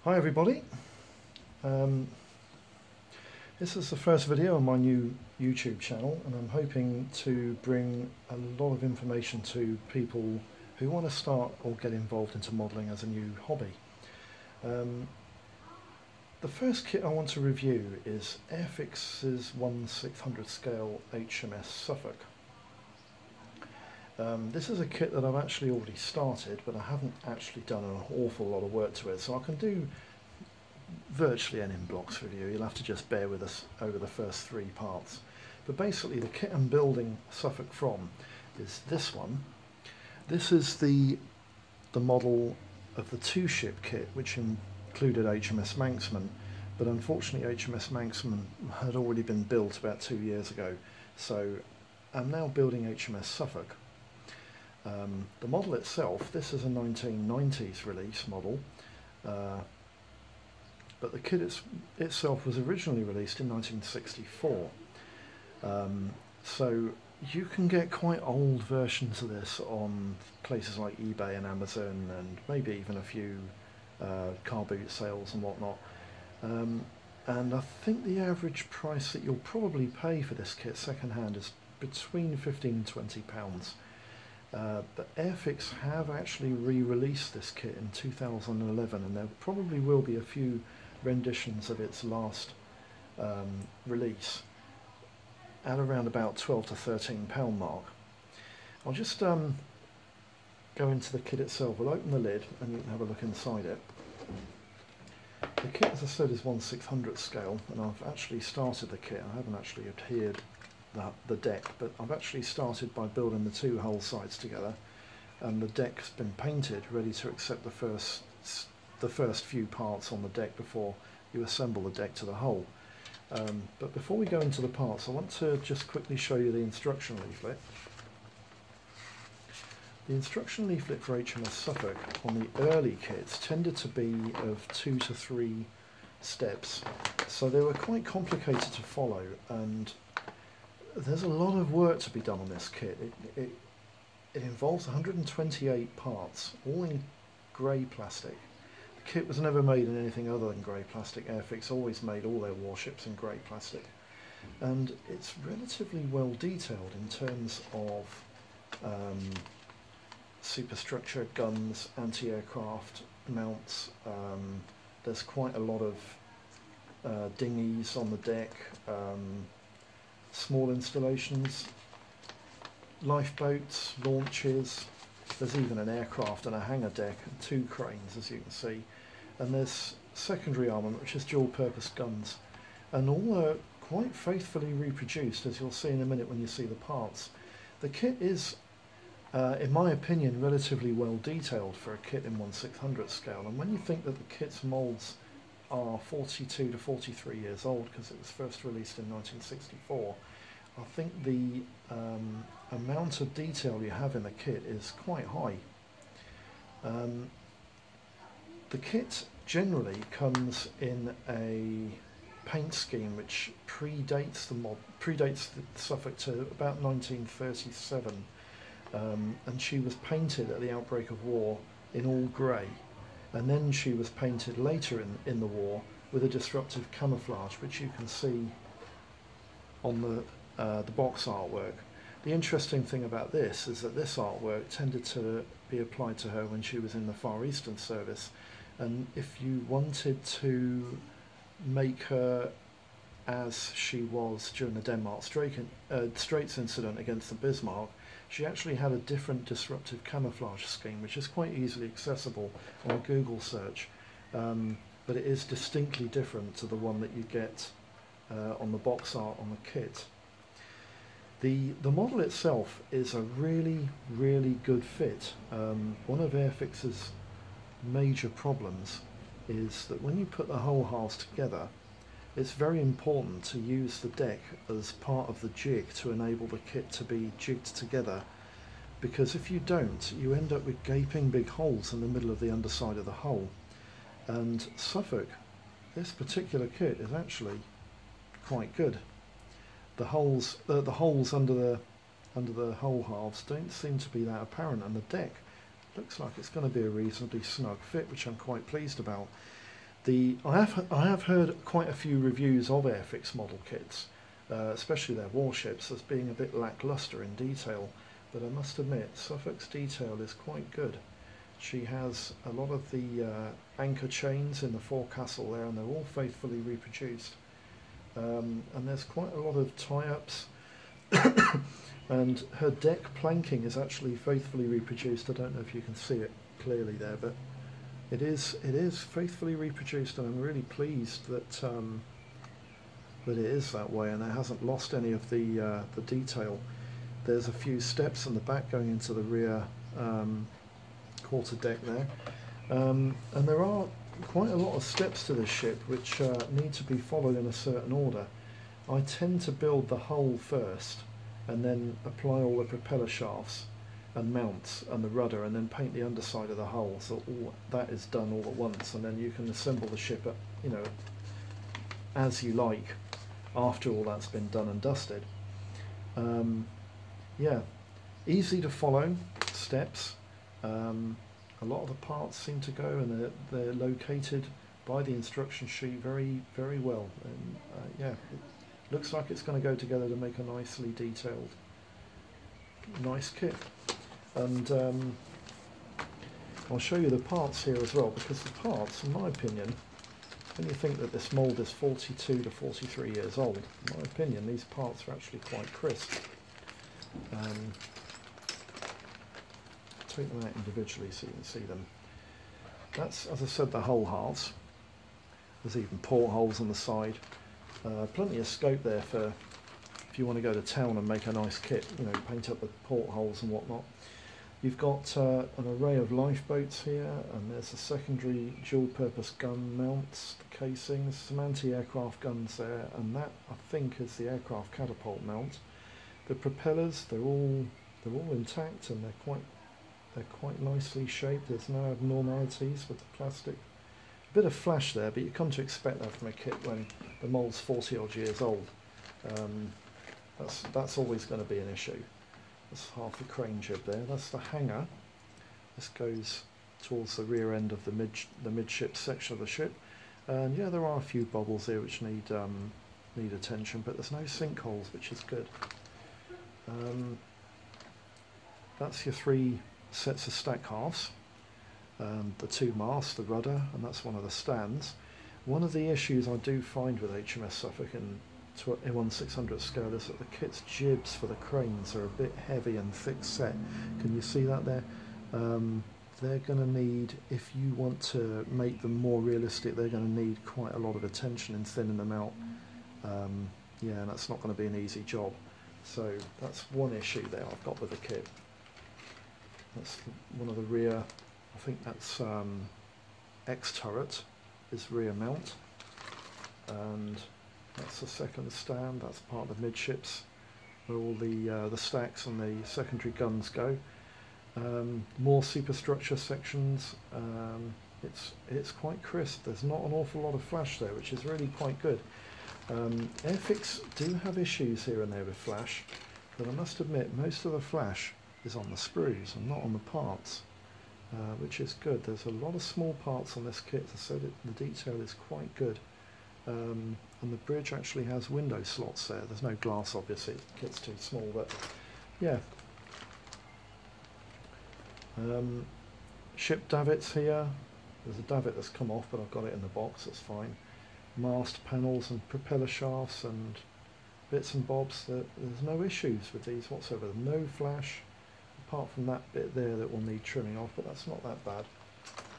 Hi everybody, um, this is the first video on my new YouTube channel, and I'm hoping to bring a lot of information to people who want to start or get involved into modelling as a new hobby. The first kit I want to review is Airfix's 1/600 scale HMS Suffolk. This is a kit that I've actually already started, but I haven't actually done an awful lot of work to it, so I can do virtually an in-blocks review. You'll have to just bear with us over the first three parts. But basically the kit I'm building Suffolk from is this one. This is the model of the two-ship kit, which included HMS Manxman, but unfortunately HMS Manxman had already been built about 2 years ago, so I'm now building HMS Suffolk. The model itself, this is a 1990s release model, but the kit itself was originally released in 1964. So you can get quite old versions of this on places like eBay and Amazon, and maybe even a few car boot sales and whatnot. And I think the average price that you'll probably pay for this kit second-hand is between £15 and £20. But Airfix have actually re-released this kit in 2011, and there probably will be a few renditions of its last release at around about £12 to £13 mark. I'll just go into the kit itself. We'll open the lid and you can have a look inside it. The kit, as I said, is 1/600 scale, and I've actually started the kit. I haven't actually adhered the deck, but I've actually started by building the two hull sides together, and the deck's been painted, ready to accept the first few parts on the deck before you assemble the deck to the hull. But before we go into the parts, I want to just quickly show you the instruction leaflet. The instruction leaflet for HMS Suffolk on the early kits tended to be of 2 to 3 steps, so they were quite complicated to follow, and there's a lot of work to be done on this kit. It involves 128 parts, all in grey plastic. The kit was never made in anything other than grey plastic. Airfix always made all their warships in grey plastic. And it's relatively well detailed in terms of superstructure, guns, anti-aircraft mounts. There's quite a lot of dinghies on the deck, small installations, lifeboats, launches. There's even an aircraft and a hangar deck and 2 cranes, as you can see. And there's secondary armament, which is dual-purpose guns. And all are quite faithfully reproduced, as you'll see in a minute when you see the parts. The kit is, in my opinion, relatively well detailed for a kit in 1/600 scale. And when you think that the kit's moulds are 42 to 43 years old, because it was first released in 1964, I think the amount of detail you have in the kit is quite high. The kit generally comes in a paint scheme which predates the Suffolk to about 1937, and she was painted at the outbreak of war in all grey, and then she was painted later in the war with a disruptive camouflage, which you can see on the box artwork. The interesting thing about this is that this artwork tended to be applied to her when she was in the Far Eastern service, and if you wanted to make her as she was during the Denmark Straits incident against the Bismarck, she actually had a different disruptive camouflage scheme, which is quite easily accessible on a Google search, but it is distinctly different to the one that you get on the box art on the kit. The model itself is a really, really good fit. One of Airfix's major problems is that when you put the whole halves together, it's very important to use the deck as part of the jig to enable the kit to be jigged together, because if you don't, you end up with gaping big holes in the middle of the underside of the hull. And Suffolk, this particular kit, is actually quite good. The holes under the hull halves don't seem to be that apparent, and the deck looks like it's going to be a reasonably snug fit, which I'm quite pleased about. I have heard quite a few reviews of Airfix model kits, especially their warships, as being a bit lackluster in detail, but I must admit Suffolk's detail is quite good. She has a lot of the anchor chains in the forecastle there, and they're all faithfully reproduced. And there's quite a lot of tie-ups, and her deck planking is actually faithfully reproduced. I don't know if you can see it clearly there, but it is faithfully reproduced, and I'm really pleased that that it is that way, and it hasn't lost any of the detail. There's a few steps in the back going into the rear quarter deck there, and there are quite a lot of steps to this ship which need to be followed in a certain order. I tend to build the hull first and then apply all the propeller shafts and mounts and the rudder, and then paint the underside of the hull, so all that is done all at once, and then you can assemble the ship as you like after all that's been done and dusted. Yeah, easy to follow steps. A lot of the parts seem to go, and they're located by the instruction sheet very, very well. And yeah, it looks like it's going to go together to make a nicely detailed, nice kit. And I'll show you the parts here as well, because the parts, in my opinion, when you think that this mould is 42 to 43 years old, in my opinion, these parts are actually quite crisp. Take them out individually so you can see them. That's, as I said, the hull halves. There's even portholes on the side. Plenty of scope there for if you want to go to town and make a nice kit, paint up the portholes and whatnot. You've got an array of lifeboats here, and there's the secondary dual-purpose gun mounts, the casings, some anti-aircraft guns there, and that I think is the aircraft catapult mount. The propellers, they're all intact, and they're quite nicely shaped. There's no abnormalities with the plastic. A bit of flash there, but you come to expect that from a kit when the mould's 40 odd years old. That's always going to be an issue. That's half the crane jib there. That's the hangar. This goes towards the rear end of the midship section of the ship. And yeah, there are a few bubbles here which need attention, but there's no sinkholes, which is good. That's your three sets of stack halves, the two masts, the rudder, and that's one of the stands. One of the issues I do find with HMS Suffolk in 1600 scale is that the kit's jibs for the cranes are a bit heavy and thick set. Can you see that there? They're going to need, if you want to make them more realistic, they're going to need quite a lot of attention in thinning them out. Yeah, and that's not going to be an easy job. So that's one issue there I've got with the kit. That's one of the rear, I think that's X-turret is rear mount, and that's the second stand. That's part of the midships where all the stacks and the secondary guns go. More superstructure sections. It's quite crisp. There's not an awful lot of flash there, which is really quite good. Airfix do have issues here and there with flash, but I must admit most of the flash is on the sprues and not on the parts, which is good. There's a lot of small parts on this kit, so that the detail is quite good. And the bridge actually has window slots there. There's no glass, obviously, the kit's too small, but yeah. Ship davits here. There's a davit that's come off, but I've got it in the box, that's fine. Mast panels and propeller shafts and bits and bobs. There's no issues with these whatsoever. No flash, apart from that bit there that will need trimming off, but that's not that bad.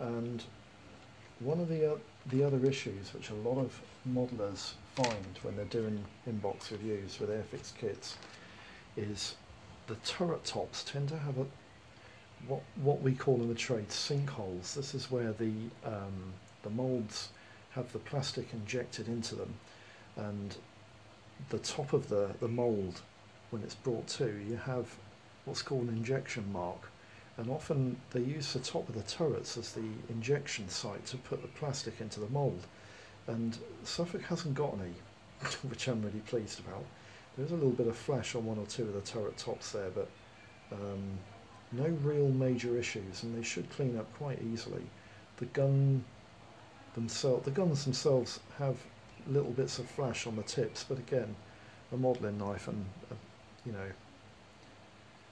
And one of the other issues which a lot of modelers find when they're doing in-box reviews with Airfix kits is the turret tops tend to have what we call in the trade sinkholes. This is where the moulds have the plastic injected into them, and the top of the mould, when it's brought to, you have what's called an injection mark, and often they use the top of the turrets as the injection site to put the plastic into the mould, and Suffolk hasn't got any, which I'm really pleased about. There's a little bit of flash on one or two of the turret tops there, but no real major issues, and they should clean up quite easily. The gun themselves, the guns themselves have little bits of flash on the tips, but again, a modelling knife and you know,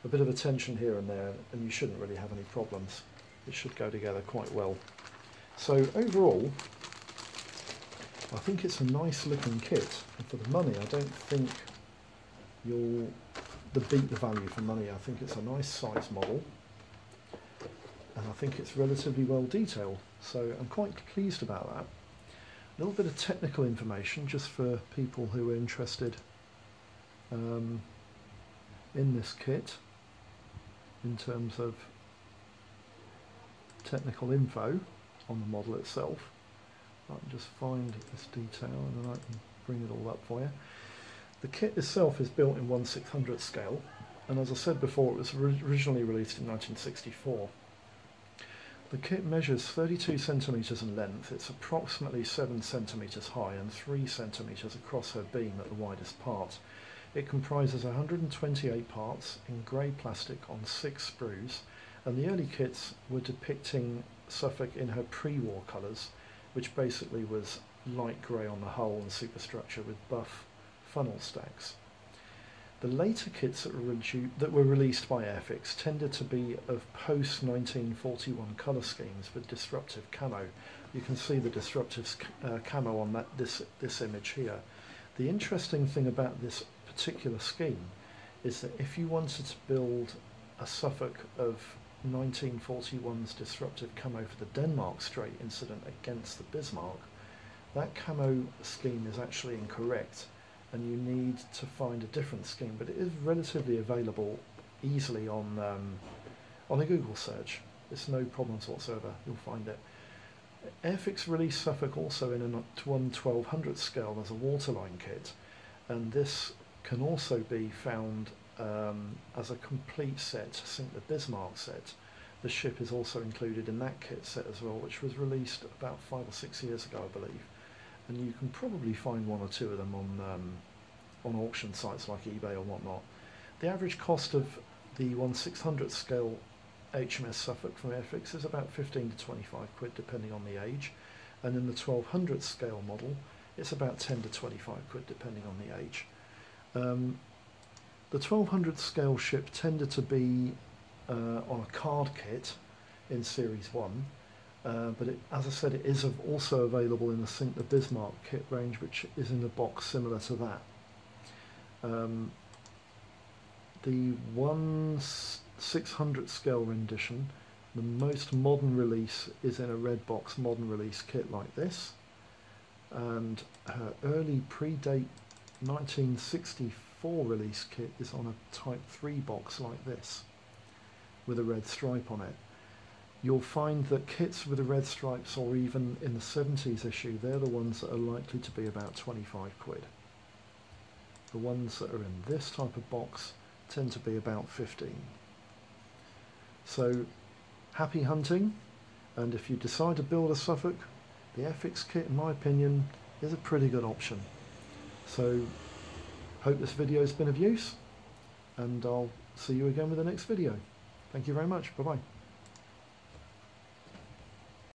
a bit of attention here and there, and you shouldn't really have any problems. It should go together quite well. So overall, I think it's a nice looking kit, and for the money I don't think you'll beat the value for money. I think it's a nice size model, and I think it's relatively well detailed, so I'm quite pleased about that. A little bit of technical information just for people who are interested in this kit in terms of technical info on the model itself. I can just find this detail and then I can bring it all up for you. The kit itself is built in 1/600 scale, and as I said before, it was originally released in 1964. The kit measures 32 centimetres in length. It's approximately 7 centimetres high and 3 centimetres across her beam at the widest part. It comprises 128 parts in grey plastic on 6 sprues, and the early kits were depicting Suffolk in her pre-war colours, which basically was light grey on the hull and superstructure with buff funnel stacks. The later kits that were released by Airfix tended to be of post-1941 colour schemes with disruptive camo. You can see the disruptive camo on this image here. The interesting thing about this particular scheme is that if you wanted to build a Suffolk of 1941's disruptive camo for the Denmark Strait incident against the Bismarck, that camo scheme is actually incorrect, and you need to find a different scheme, but it is relatively available easily on a Google search. It's no problems whatsoever, you'll find it. Airfix released Suffolk also in a 1/1200 scale as a waterline kit, and this can also be found as a complete set to sink the Bismarck set. The ship is also included in that kit set as well, which was released about 5 or 6 years ago, I believe. And you can probably find 1 or 2 of them on auction sites like eBay or whatnot. The average cost of the 1/600 scale HMS Suffolk from Airfix is about 15 to 25 quid depending on the age, and in the 1200 scale model it's about 10 to 25 quid depending on the age. The 1200 scale ship tended to be on a card kit in Series 1, but as I said, it is also available in the Sink the Bismarck kit range, which is in a box similar to that. The 1/600 scale rendition, the most modern release, is in a red box modern release kit like this, and her early predate 1964 release kit is on a Type 3 box like this with a red stripe on it. You'll find that kits with the red stripes, or even in the 70s issue, they're the ones that are likely to be about 25 quid. The ones that are in this type of box tend to be about 15. So happy hunting, and if you decide to build a Suffolk, the Airfix kit, in my opinion, is a pretty good option. So hope this video has been of use, and I'll see you again with the next video. Thank you very much. Bye bye.